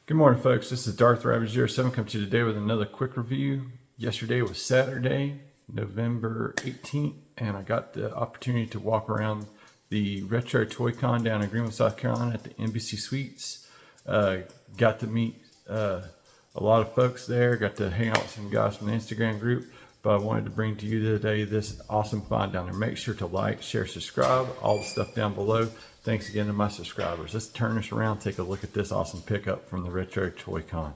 Good morning, folks. This is Darth Rabbit 07 coming to you today with another quick review. Yesterday was Saturday, November 18th, and I got the opportunity to walk around the Retro Toy Con down in Greenville, South Carolina at the NBC Suites. Got to meet a lot of folks there, got to hang out with some guys from the Instagram group, but I wanted to bring to you today this awesome find down there. Make sure to like, share, subscribe, all the stuff down below. Thanks again to my subscribers. Let's turn this around, take a look at this awesome pickup from the Retro Toy Con.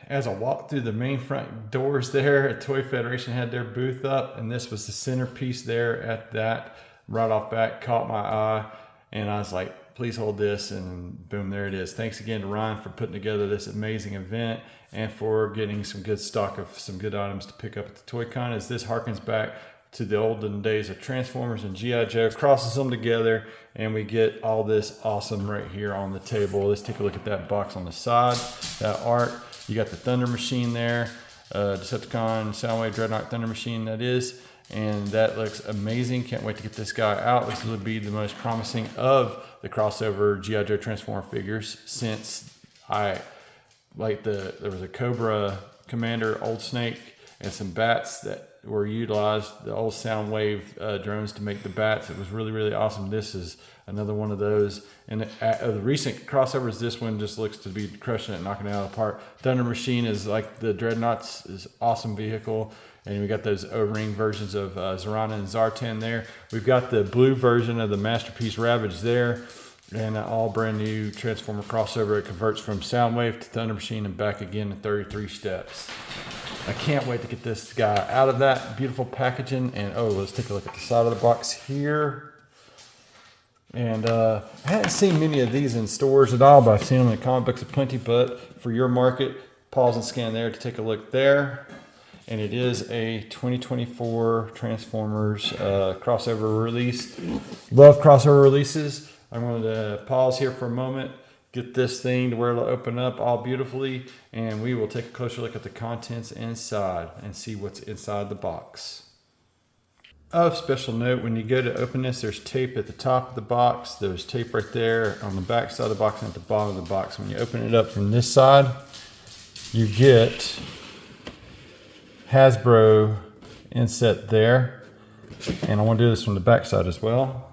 As I walked through the main front doors there, Toy Federation had their booth up, and this was the centerpiece there at that. Right off back, caught my eye, and I was like, please hold this, and boom, there it is. Thanks again to Ryan for putting together this amazing event and for getting some good stock of some good items to pick up at the Toy Con, as this harkens back to the olden days of Transformers and G.I. Joe, crosses them together, and we get all this awesome right here on the table. Let's take a look at that box on the side, that art. You got the Thunder Machine there, Decepticon, Soundwave, Dreadnought Thunder Machine that is, and that looks amazing. Can't wait to get this guy out. This will be the most promising of the crossover G.I. Joe Transformer figures since there was a Cobra Commander, Old Snake, and some bats that were utilized, the old Soundwave drones, to make the bats. It was really, really awesome. This is another one of those. And the recent crossovers, this one just looks to be crushing it, knocking it out of the park. Thunder Machine is like the Dreadnoughts, is awesome vehicle. And we got those O-ring versions of Zarana and Zartan there. We've got the blue version of the Masterpiece Ravage there. And an all brand new Transformer crossover. It converts from Soundwave to Thunder Machine and back again in 33 steps. I can't wait to get this guy out of that beautiful packaging. And oh, let's take a look at the side of the box here. And I hadn't seen many of these in stores at all, but I've seen them in comic books aplenty. But for your market, pause and scan there to take a look there. And it is a 2024 Transformers crossover release. Love crossover releases. I'm going to pause here for a moment, get this thing to where it'll open up all beautifully, and we will take a closer look at the contents inside and see what's inside the box. Of special note, when you go to open this, there's tape at the top of the box. There's tape right there on the back side of the box and at the bottom of the box. When you open it up from this side, you get Hasbro inset there. And I want to do this from the back side as well.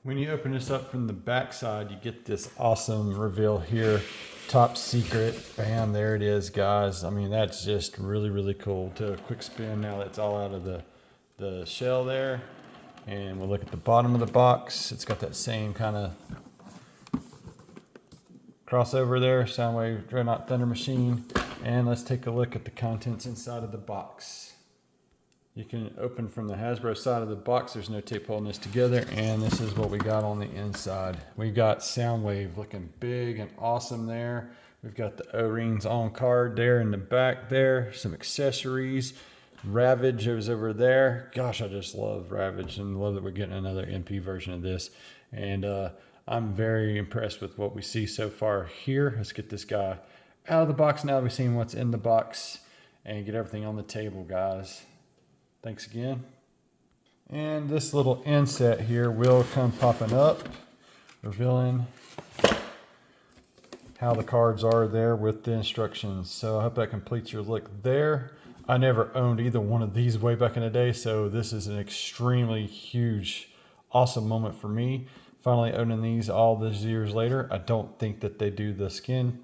When you open this up from the back side, you get this awesome reveal here. Top secret. Bam, there it is, guys. I mean, that's just really, really cool. To a quick spin now that's all out of the shell there. And we'll look at the bottom of the box. It's got that same kind of crossover there. Soundwave, Dreadnought Thunder Machine. And let's take a look at the contents inside of the box. You can open from the Hasbro side of the box. There's no tape holding this together. And this is what we got on the inside. We got Soundwave looking big and awesome there. We've got the O-rings on card there in the back there. Some accessories. Ravage is over there. Gosh, I just love Ravage and love that we're getting another MP version of this. And I'm very impressed with what we see so far here. Let's get this guy out of the box now that we've seen what's in the box and get everything on the table, guys. Thanks again. And this little inset here will come popping up, revealing how the cards are there with the instructions. So I hope that completes your look there. I never owned either one of these way back in the day, so this is an extremely huge, awesome moment for me. Finally owning these all these years later. I don't think that they do the skin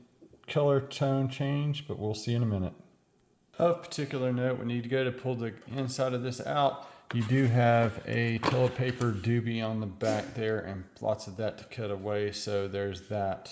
color tone change, but we'll see in a minute. Of particular note, when you go to pull the inside of this out, you do have a toilet paper doobie on the back there and lots of that to cut away, so there's that.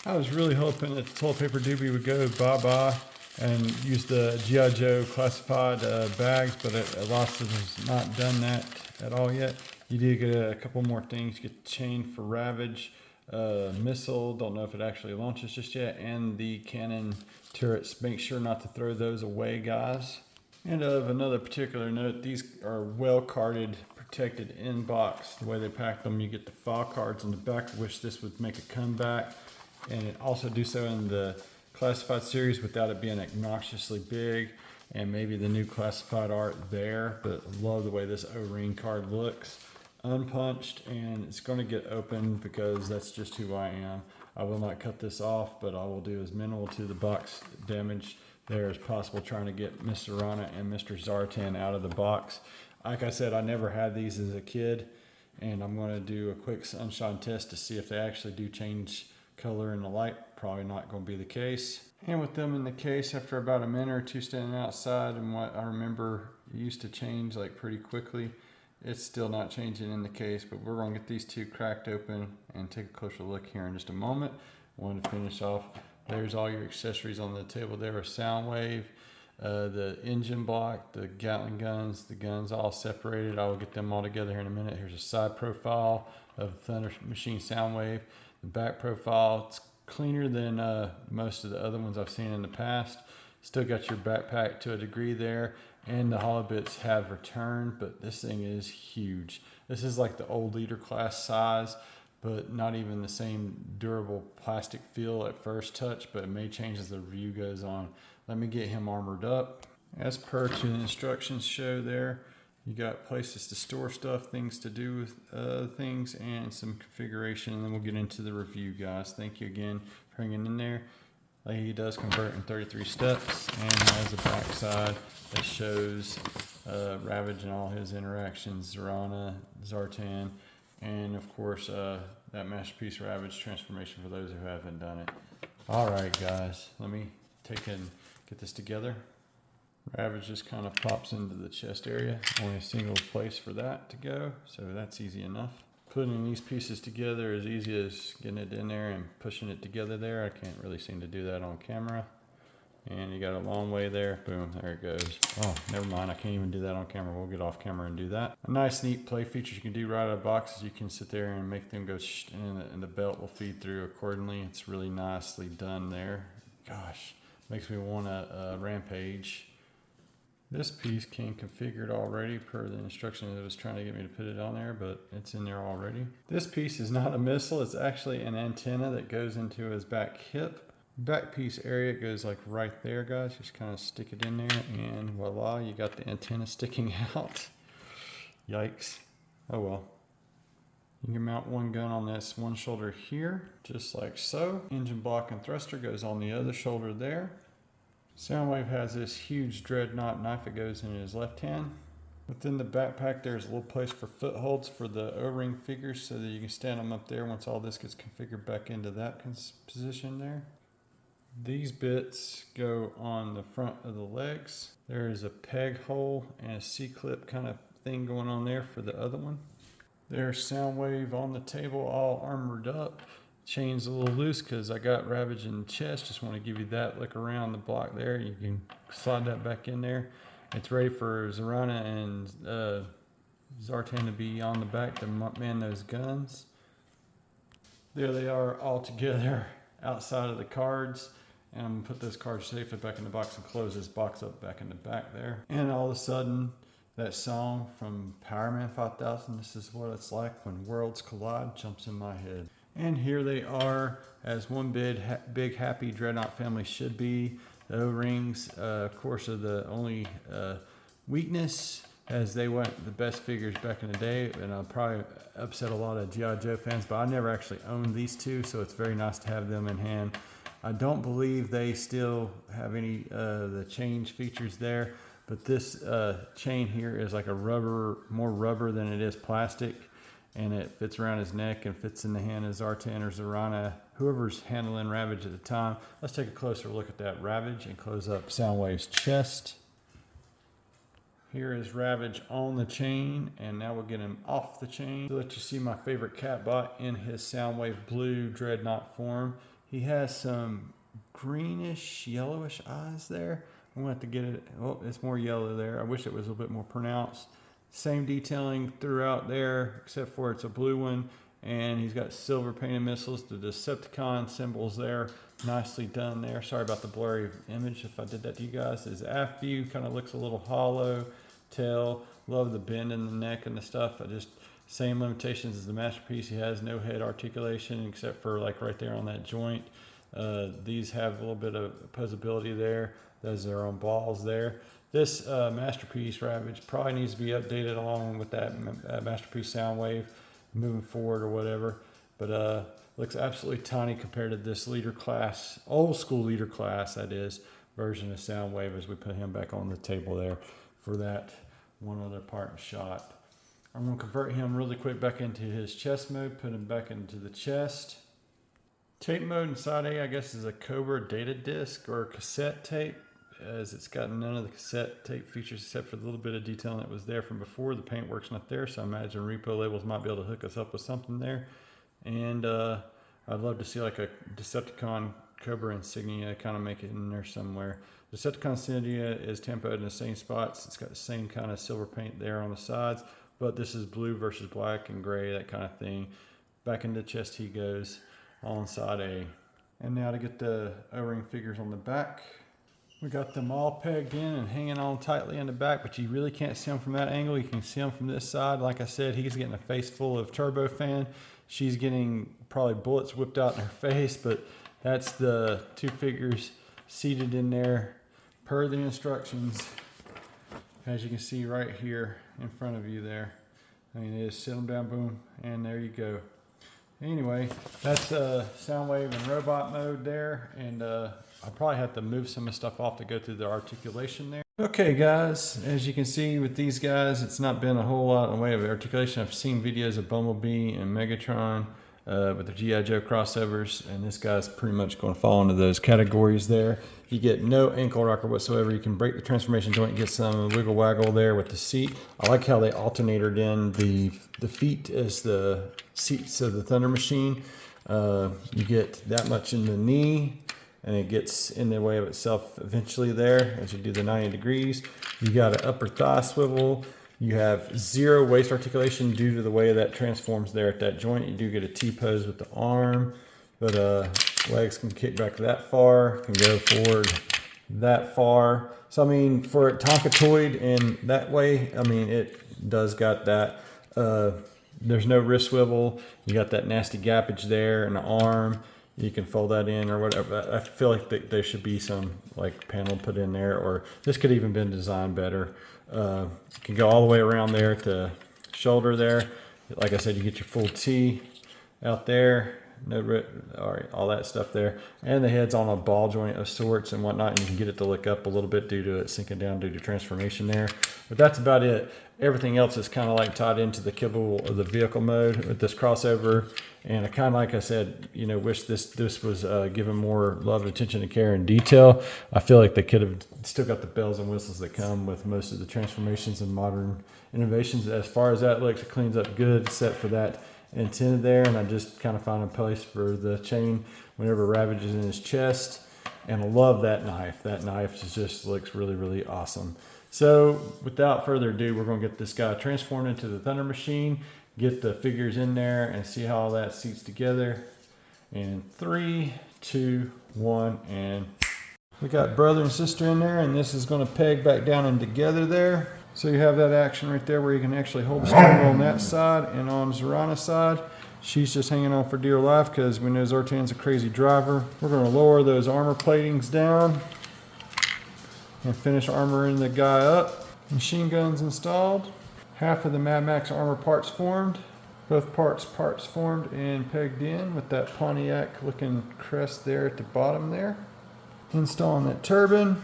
I was really hoping that the toilet paper doobie would go bye-bye and use the G.I. Joe classified bags, but Elastic has not done that at all yet. You do get a couple more things. You get the chain for Ravage, missile, don't know if it actually launches just yet, and the cannon turrets. Make sure not to throw those away, guys. And of another particular note, these are well carded, protected in box. The way they pack them, you get the file cards on the back. I wish this would make a comeback, and it also do so in the classified series without it being obnoxiously big, and maybe the new classified art there. But love the way this O-ring card looks. unpunched, and it's going to get open because that's just who I am. I will not cut this off, but I will do as minimal to the box damage there as possible, trying to get Mr. Zarana and Mr. Zartan out of the box. Like I said, I never had these as a kid, and I'm going to do a quick sunshine test to see if they actually do change color in the light. Probably not going to be the case. And with them in the case, after about a minute or two standing outside, and what I remember it used to change like pretty quickly, it's still not changing in the case, but we're going to get these two cracked open and take a closer look here in just a moment. I want to finish off. There's all your accessories on the table there: a Soundwave, the engine block, the Gatling guns, the guns all separated. I will get them all together here in a minute. Here's a side profile of Thunder Machine Soundwave. The back profile, it's cleaner than most of the other ones I've seen in the past. Still got your backpack to a degree there, and the hollow bits have returned, but this thing is huge. This is like the old leader class size, but not even the same durable plastic feel at first touch, but it may change as the review goes on. Let me get him armored up. As per to the instructions show there, you got places to store stuff, things to do with things, and some configuration, and then we'll get into the review, guys. Thank you again for hanging in there. He does convert in 33 steps and has a backside that shows Ravage and all his interactions, Zarana, Zartan, and of course that Masterpiece Ravage transformation for those who haven't done it. Alright guys, let me take and get this together. Ravage just kind of pops into the chest area, only a single place for that to go, so that's easy enough. Putting these pieces together is easy as getting it in there and pushing it together there. I can't really seem to do that on camera. And you got a long way there. Boom, there it goes. Oh, never mind. I can't even do that on camera. We'll get off camera and do that. A nice, neat play feature you can do right out of the box is you can sit there and make them go shh, and the belt will feed through accordingly. It's really nicely done there. Gosh, makes me want a rampage. This piece came configured already per the instruction that it was trying to get me to put it on there, but it's in there already. This piece is not a missile, it's actually an antenna that goes into his back hip. Back piece area goes like right there, guys. Just kind of stick it in there and voila, you got the antenna sticking out. Yikes. Oh well. You can mount one gun on this one shoulder here, just like so. Engine block and thruster goes on the other shoulder there. Soundwave has this huge dreadnought knife that goes in his left hand. Within the backpack there's a little place for footholds for the O-ring figures so that you can stand them up there once all this gets configured back into that position there. These bits go on the front of the legs. There is a peg hole and a C-clip kind of thing going on there for the other one. There's Soundwave on the table all armored up. Chain's a little loose because I got Ravage in the chest. Just want to give you that look around the block there. You can slide that back in there. It's ready for Zarana and Zartan to be on the back to man those guns. There they are all together outside of the cards. And I'm going to put those cards safely back in the box and close this box up back in the back there. And all of a sudden, that song from Power Man 5000, This Is What It's Like When Worlds Collide, jumps in my head. And here they are, as one big happy Dreadnought family should be. The O-rings, of course, are the only weakness, as they weren't the best figures back in the day, and I'll probably upset a lot of G.I. Joe fans, but I never actually owned these two, so it's very nice to have them in hand. I don't believe they still have any the change features there, but this chain here is like a rubber, more rubber than it is plastic. And it fits around his neck and fits in the hand of Zartan or Zarana, whoever's handling Ravage at the time. Let's take a closer look at that Ravage and close up Soundwave's chest. Here is Ravage on the chain, and now we'll get him off the chain to let you see my favorite catbot in his Soundwave blue dreadnought form. He has some greenish, yellowish eyes there. I'm going to have to get it. Oh, it's more yellow there. I wish it was a little bit more pronounced. Same detailing throughout there, except for it's a blue one, and he's got silver painted missiles. The Decepticon symbols there, nicely done there. Sorry about the blurry image if I did that to you guys. His aft view kind of looks a little hollow. Tail, love the bend in the neck and the stuff. Same limitations as the Masterpiece. He has no head articulation except for like right there on that joint. These have a little bit of opposability there. Those are on balls there. This Masterpiece Ravage probably needs to be updated along with that Masterpiece Soundwave moving forward or whatever. But looks absolutely tiny compared to this leader class, old school leader class, that is, version of Soundwave, as we put him back on the table there for that one other part and shot. I'm going to convert him really quick back into his chest mode, put him back into the chest. Tape mode inside A, I guess, is a Cobra data disc or cassette tape, as it's got none of the cassette tape features except for the little bit of detailing that was there from before. The paintwork's not there, so I imagine repo labels might be able to hook us up with something there. And I'd love to see like a Decepticon Cobra insignia, kind of make it in there somewhere. Decepticon insignia is tempoed in the same spots. It's got the same kind of silver paint there on the sides, but this is blue versus black and gray, that kind of thing. Back into the chest he goes, all inside A. And now to get the O-ring figures on the back. We got them all pegged in and hanging on tightly in the back, but you really can't see them from that angle. You can see them from this side. Like I said, he's getting a face full of turbofan. She's getting probably bullets whipped out in her face, but that's the two figures seated in there per the instructions, as you can see right here in front of you there. I mean, it is sit them down, boom, and there you go. Anyway, that's Soundwave and robot mode there, and I'll probably have to move some of the stuff off to go through the articulation there. Okay guys, as you can see with these guys, it's not been a whole lot in the way of articulation. I've seen videos of Bumblebee and Megatron with the G.I. Joe crossovers, and this guy's pretty much going to fall into those categories there. You get no ankle rocker whatsoever. You can break the transformation joint and get some wiggle waggle there with the seat. I like how they alternated in the feet as the seats of the Thunder Machine. You get that much in the knee, and it gets in the way of itself eventually there as you do the 90 degrees. You got an upper thigh swivel. You have zero waist articulation due to the way that transforms there at that joint. You do get a T-pose with the arm, but legs can kick back that far, can go forward that far. So I mean, for it Tonkatoid in that way, I mean, it does got that. There's no wrist swivel. You got that nasty gappage there in the arm. You can fold that in or whatever. I feel like there should be some like panel put in there, or this could even been designed better. You can go all the way around there to shoulder there. Like I said, you get your full T out there. No, all right, all that stuff there. And the head's on a ball joint of sorts and whatnot. And you can get it to look up a little bit due to it sinking down due to transformation there. But that's about it. Everything else is kind of like tied into the kibble of the vehicle mode with this crossover. And I kind of, like I said, you know, wish this was given more love, attention, and care and detail. I feel like they could have still got the bells and whistles that come with most of the transformations and modern innovations. As far as that looks, it cleans up good, except for that antenna there. And I just kind of found a place for the chain whenever Ravage is in his chest. And I love that knife. That knife just looks really, really awesome. So without further ado, we're going to get this guy transformed into the Thunder Machine, get the figures in there, and see how all that seats together. In 3, 2, 1, and we got brother and sister in there, and this is going to peg back down and together there. So you have that action right there where you can actually hold the steering wheel on that side, and on Zarana's side, she's just hanging on for dear life because we know Zartan's a crazy driver. We're going to lower those armor platings down and finish armoring the guy up. Machine guns installed. Half of the Mad Max armor parts formed. Both parts formed and pegged in with that Pontiac looking crest there at the bottom there. Installing that turbine.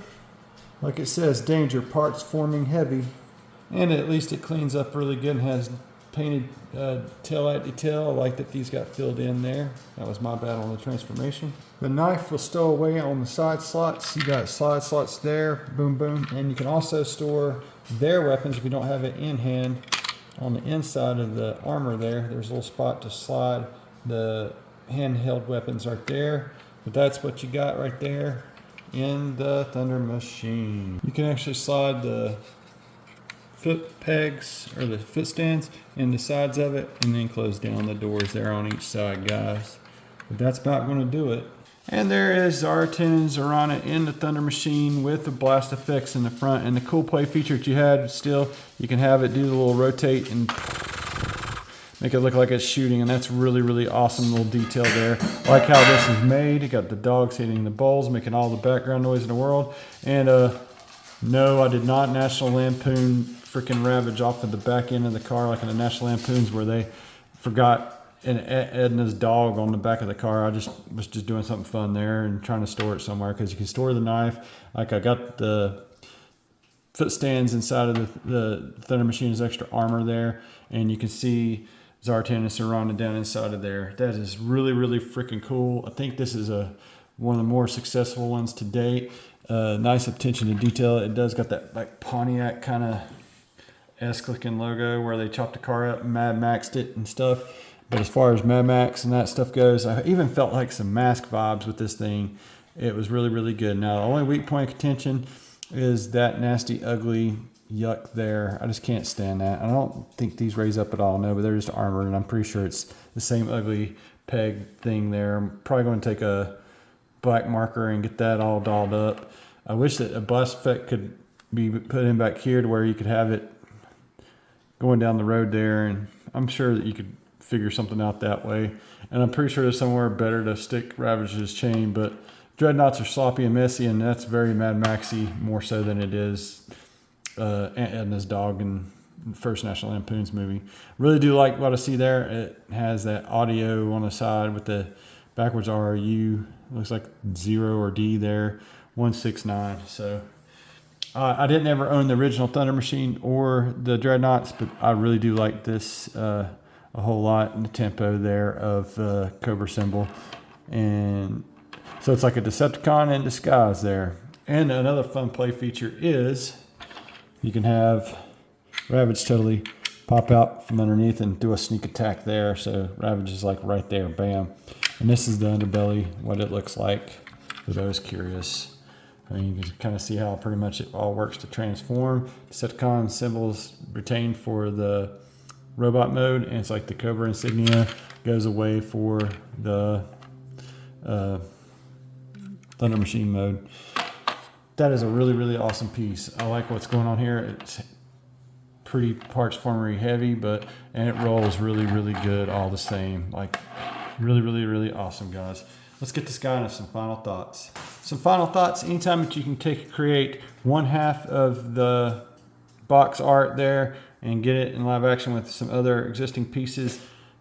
Like it says, danger, parts forming heavy. And at least it cleans up really good and has painted taillight detail. I like that these got filled in there. That was my bad on the transformation. The knife will stow away on the side slots. You got side slots there, boom, boom. And you can also store their weapons if you don't have it in hand. On the inside of the armor there, there's a little spot to slide the handheld weapons right there. But that's what you got right there in the Thunder Machine. You can actually slide the foot pegs or the foot stands in the sides of it and then close down the doors there on each side, guys. But that's about going to do it. And there is Zartan and Zarana in the Thunder Machine with the blast effects in the front. And the cool play feature that you had still, you can have it do the little rotate and make it look like it's shooting. And that's really, really awesome little detail there. I like how this is made. You got the dogs hitting the bowls, making all the background noise in the world. And No, I did not National Lampoon freaking Ravage off of the back end of the car like in the National Lampoons where they forgot an Edna's dog on the back of the car. I was just doing something fun there and trying to store it somewhere because you can store the knife. Like I got the foot stands inside of the Thunder Machine's extra armor there, and you can see Zartan and Zarana down inside of there. That is really, really freaking cool. I think this is one of the more successful ones to date. Nice attention to detail. It does got that like Pontiac kind of esque looking logo where they chopped the car up and Mad Maxed it and stuff. But as far as Mad Max and that stuff goes, I even felt like some Mask vibes with this thing. It was really, really good. Now, the only weak point of contention is that nasty, ugly yuck there. I just can't stand that. I don't think these raise up at all, no, but they're just armored, and I'm pretty sure it's the same ugly peg thing there. I'm probably going to take a black marker and get that all dolled up. I wish that a blast effect could be put in back here to where you could have it going down the road there, and I'm sure that you could figure something out that way. And I'm pretty sure there's somewhere better to stick Ravage's chain, but Dreadnoughts are sloppy and messy, and that's very Mad Maxy, more so than it is Aunt Edna's dog in the first National Lampoon's movie. Really do like what I see there. It has that audio on the side with the backwards RU. Looks like 0 or D there, 169. So I didn't ever own the original Thunder Machine or the Dreadnoughts, but I really do like this a whole lot in the tempo there of the Cobra symbol. And so it's like a Decepticon in disguise there. And another fun play feature is you can have Ravage totally pop out from underneath and do a sneak attack there. So Ravage is like right there, bam. And this is the underbelly, what it looks like for those curious. I mean, you can kind of see how pretty much it all works to transform. Decepticon symbols retained for the robot mode, and it's like the Cobra insignia goes away for the Thunder Machine mode. That is a really, really awesome piece. I like what's going on here. It's pretty parts formery heavy, and it rolls really, really good all the same. Like really, really, really awesome, guys. Let's get this guy into some final thoughts. Some final thoughts. Anytime that you can create one half of the box art there and get it in live action with some other existing pieces,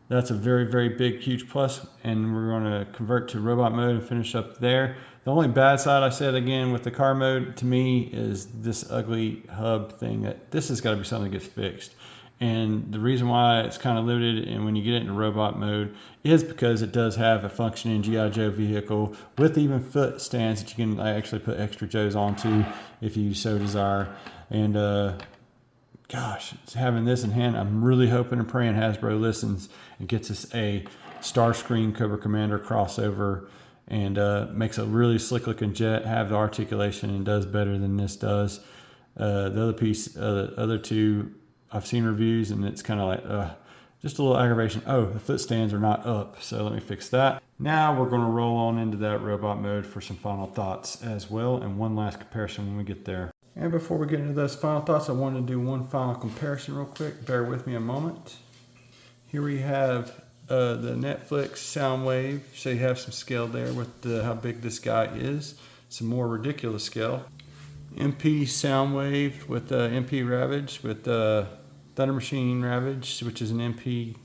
that's a very, very big, huge plus. And we're going to convert to robot mode and finish up there. The only bad side, I said again, with the car mode to me is this ugly hub thing. That this has got to be something that gets fixed. And the reason why it's kind of limited and when you get it into robot mode is because it does have a functioning G.I. Joe vehicle with even foot stands that you can actually put extra Joes onto if you so desire. And gosh, having this in hand, I'm really hoping and praying Hasbro listens and gets us a Starscream Cobra Commander crossover and makes a really slick looking jet, have the articulation, and does better than this does. The other piece, the other two, I've seen reviews and it's kind of like, just a little aggravation. Oh, the foot stands are not up, so let me fix that. Now we're going to roll on into that robot mode for some final thoughts as well, and one last comparison when we get there. And before we get into those final thoughts, I wanted to do one final comparison real quick. Bear with me a moment. Here we have the Netflix Soundwave, so you have some scale there with how big this guy is. Some more ridiculous scale. MP Soundwave with MP Ravage with Thunder Machine Ravage, which is an MP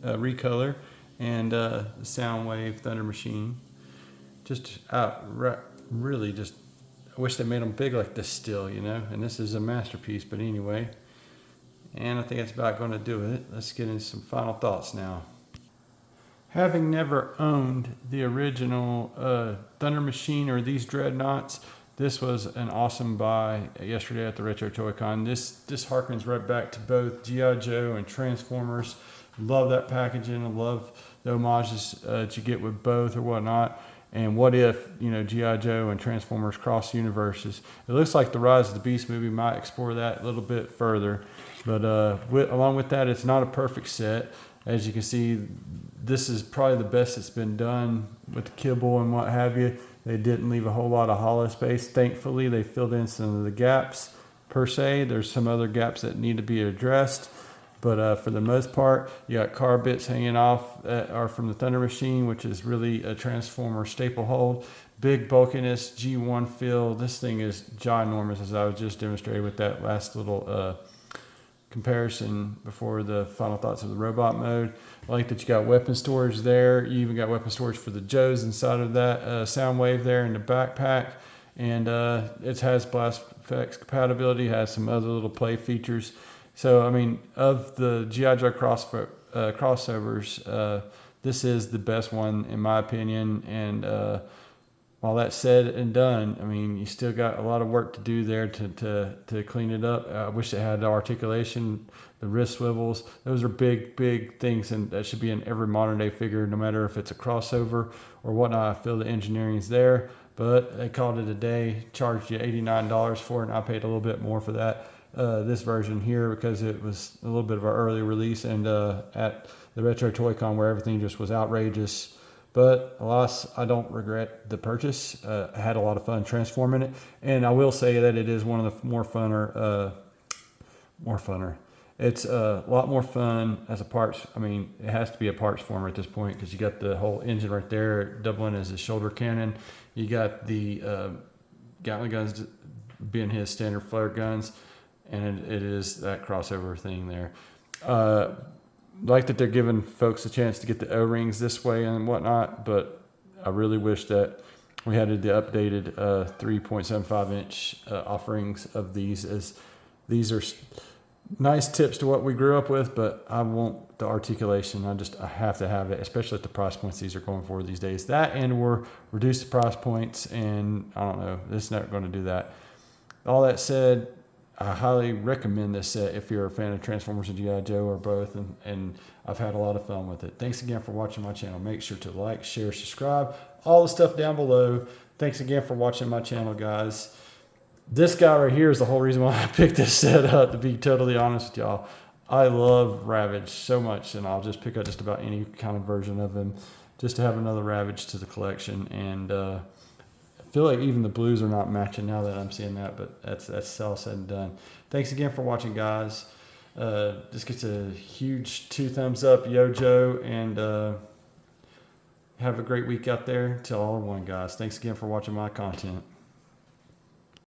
recolor, and the Soundwave Thunder Machine. Just really just, I wish they made them big like this still, you know, and this is a masterpiece, but anyway. And I think that's about going to do it. Let's get into some final thoughts now. Having never owned the original Thunder Machine or these Dreadnoughts, this was an awesome buy yesterday at the Retro Toy Con. This harkens right back to both G.I. Joe and Transformers. Love that packaging. I love the homages that you get with both or whatnot. And what if, you know, G.I. Joe and Transformers cross universes? It looks like the Rise of the Beast movie might explore that a little bit further. But along with that, it's not a perfect set. As you can see, this is probably the best that's been done with the kibble and what have you. They didn't leave a whole lot of hollow space. Thankfully, they filled in some of the gaps per se. There's some other gaps that need to be addressed. But for the most part, you got car bits hanging off that are from the Thunder Machine, which is really a Transformer staple hold. big bulkiness, G1 feel. This thing is ginormous, as I was just demonstrating with that last little comparison before the final thoughts of the robot mode. I like that you got weapon storage there. You even got weapon storage for the Joes inside of that Soundwave there in the backpack. And it has blast effects compatibility, has some other little play features. So, I mean, of the G.I. Joe crossovers, this is the best one in my opinion. And while that's said and done, I mean, you still got a lot of work to do there to clean it up. I wish it had the articulation, the wrist swivels. Those are big things, and that should be in every modern day figure, no matter if it's a crossover or whatnot. I feel the engineering's there, but they called it a day, charged you $89 for it, and I paid a little bit more for that. This version here, because it was a little bit of our early release, and at the Retro Toy Con where everything just was outrageous. But alas, I don't regret the purchase. I had a lot of fun transforming it, and I will say that it is one of the more funner. It's a lot more fun as a parts. I mean, it has to be a parts former at this point, because you got the whole engine right there, doubling as a shoulder cannon. You got the Gatling guns being his standard flare guns, and it is that crossover thing there. Like that they're giving folks a chance to get the O-rings this way and whatnot, but I really wish that we had the updated 3.75 inch offerings of these, as these are nice tips to what we grew up with, but I want the articulation. I have to have it, especially at the price points these are going for these days. That, and we're reduced the price points, and I don't know, it's not going to do that. All that said, I highly recommend this set if you're a fan of Transformers and G.I. Joe, or both, and I've had a lot of fun with it. Thanks again for watching my channel. Make sure to like, share, subscribe, all the stuff down below. Thanks again for watching my channel, guys. This guy right here is the whole reason why I picked this set up, to be totally honest with y'all. I love Ravage so much, and I'll just pick up just about any kind of version of him just to have another Ravage to the collection. And I feel like even the blues are not matching now that I'm seeing that, but that's all said and done. Thanks again for watching, guys. This gets a huge 2 thumbs up, yo Joe, and have a great week out there. Till all are one, guys. Thanks again for watching my content.